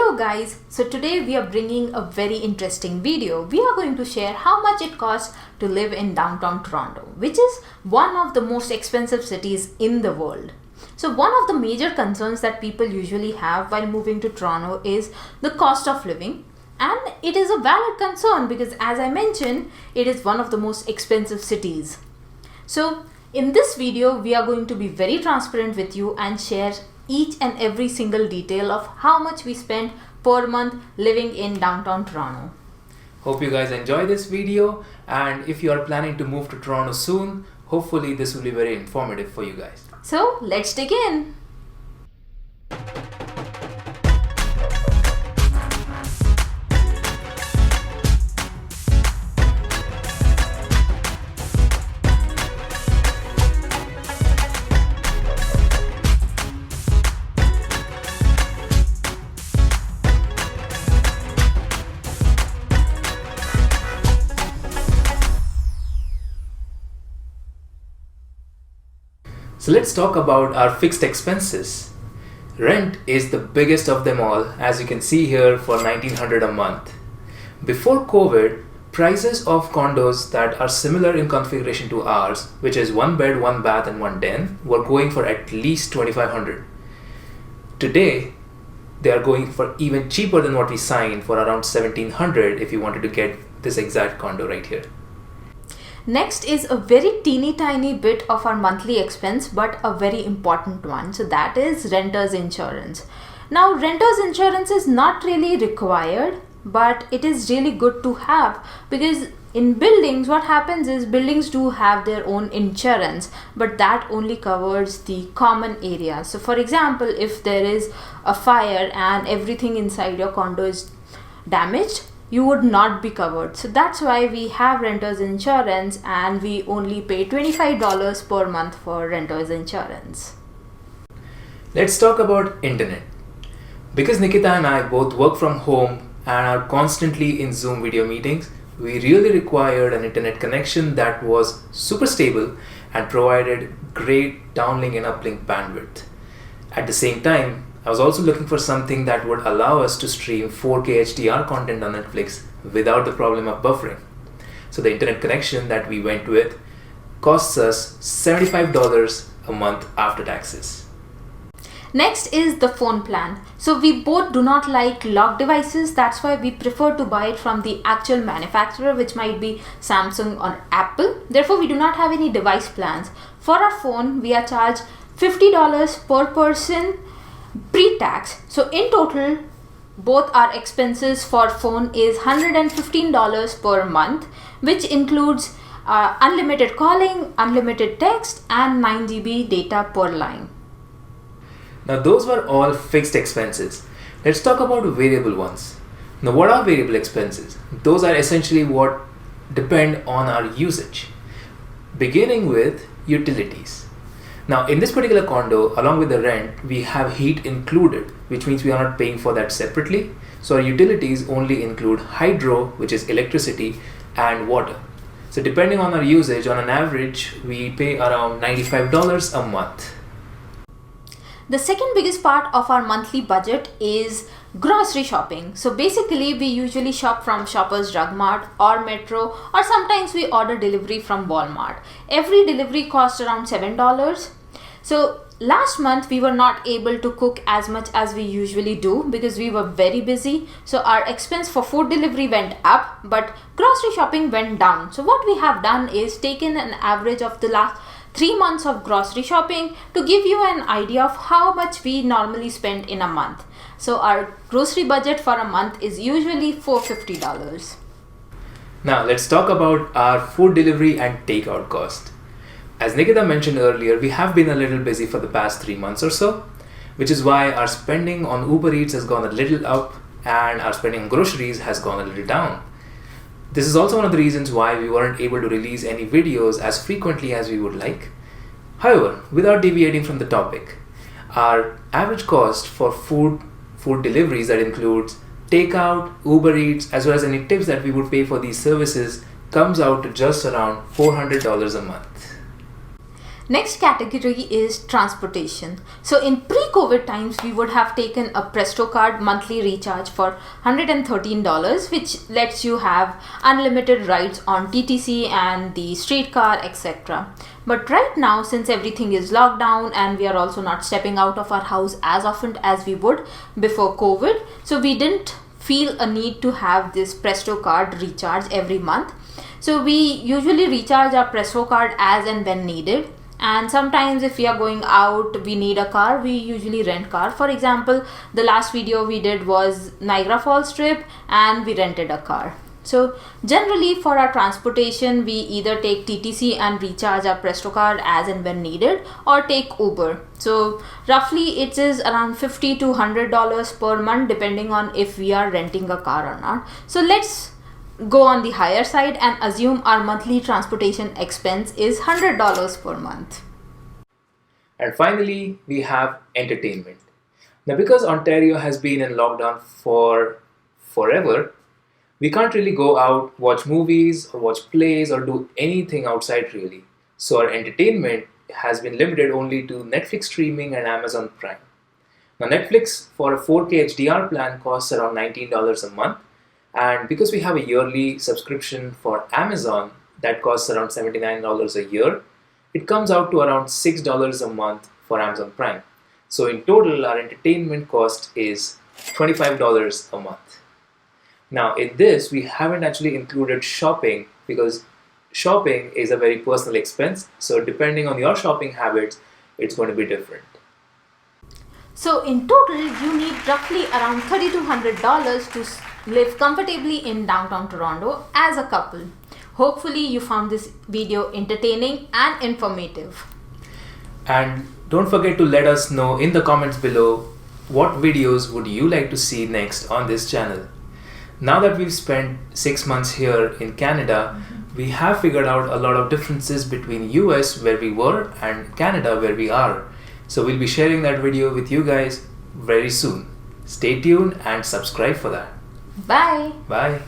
Hello guys, so today we are bringing a very interesting video. We are going to share how much it costs to live in downtown Toronto, which is one of the most expensive cities in the world. So one of the major concerns that people usually have while moving to Toronto is the cost of living. And it is a valid concern because, as I mentioned, it is one of the most expensive cities. So in this video, we are going to be very transparent with you and share each and every single detail of how much we spend per month living in downtown Toronto. Hope you guys enjoy this video, and if you are planning to move to Toronto soon, hopefully this will be very informative for you guys. So let's dig in. So let's talk about our fixed expenses. Rent is the biggest of them all, as you can see here, for $1,900 a month. Before COVID, prices of condos that are similar in configuration to ours, which is 1 bed, 1 bath and 1 den, were going for at least $2,500. Today, they are going for even cheaper than what we signed, for around $1,700 if you wanted to get this exact condo right here. Next is a very teeny tiny bit of our monthly expense, but a very important one. So that is renter's insurance. Now, renter's insurance is not really required, but it is really good to have, because in buildings, what happens is buildings do have their own insurance, but that only covers the common area. So for example, if there is a fire and everything inside your condo is damaged, you would not be covered. So that's why we have renter's insurance, and we only pay $25 per month for renter's insurance. Let's talk about internet. Because Nikita and I both work from home and are constantly in Zoom video meetings, we really required an internet connection that was super stable and provided great downlink and uplink bandwidth. At the same time, I was also looking for something that would allow us to stream 4K HDR content on Netflix without the problem of buffering. So the internet connection that we went with costs us $75 a month after taxes. Next is the phone plan. So we both do not like locked devices. That's why we prefer to buy it from the actual manufacturer, which might be Samsung or Apple. Therefore, we do not have any device plans. For our phone, we are charged $50 per person pre-tax. So in total, both our expenses for phone is $115 per month, which includes unlimited calling, unlimited text and 9 GB data per line. Now those were all fixed expenses. Let's talk about variable ones. Now what are variable expenses? Those are essentially what depend on our usage, beginning with utilities. Now in this particular condo, along with the rent, we have heat included, which means we are not paying for that separately. So our utilities only include hydro, which is electricity, and water. So depending on our usage, on an average, we pay around $95 a month. The second biggest part of our monthly budget is grocery shopping. So basically, we usually shop from Shoppers Drug Mart or Metro, or sometimes we order delivery from Walmart. Every delivery costs around $7. So last month we were not able to cook as much as we usually do because we were very busy. So our expense for food delivery went up, but grocery shopping went down. So what we have done is taken an average of the last 3 months of grocery shopping to give you an idea of how much we normally spend in a month. So our grocery budget for a month is usually $450. Now let's talk about our food delivery and takeout cost. As Nikita mentioned earlier, we have been a little busy for the past 3 months or so, which is why our spending on Uber Eats has gone a little up and our spending on groceries has gone a little down. This is also one of the reasons why we weren't able to release any videos as frequently as we would like. However, without deviating from the topic, our average cost for food deliveries, that includes takeout, Uber Eats, as well as any tips that we would pay for these services, comes out to just around $400 a month. Next category is transportation. So in pre-COVID times, we would have taken a Presto card monthly recharge for $113, which lets you have unlimited rides on TTC and the streetcar, etc. But right now, since everything is locked down and we are also not stepping out of our house as often as we would before COVID, so we didn't feel a need to have this Presto card recharge every month. So we usually recharge our Presto card as and when needed. And sometimes if we are going out, we need a car, we usually rent car. For example, the last video we did was Niagara Falls trip and we rented a car. So generally for our transportation, we either take TTC and recharge our Presto card as and when needed, or take Uber. So roughly it is around $50 to $100 per month depending on if we are renting a car or not. So let's go on the higher side and assume our monthly transportation expense is $100 per month. And finally, we have entertainment. Now, because Ontario has been in lockdown for forever, we can't really go out, watch movies, or watch plays, or do anything outside really. So, our entertainment has been limited only to Netflix streaming and Amazon Prime. Now, Netflix for a 4K HDR plan costs around $19 a month. And because we have a yearly subscription for Amazon that costs around $79 a year, it comes out to around $6 a month for Amazon Prime. So in total, our entertainment cost is $25 a month. Now in this, we haven't actually included shopping because shopping is a very personal expense. So depending on your shopping habits, it's going to be different. So in total, you need roughly around $3,200 to live comfortably in downtown Toronto as a couple. Hopefully you found this video entertaining and informative. And don't forget to let us know in the comments below what videos would you like to see next on this channel. Now that we've spent 6 months here in Canada, we have figured out a lot of differences between US where we were and Canada where we are. So we'll be sharing that video with you guys very soon. Stay tuned and subscribe for that. Bye. Bye.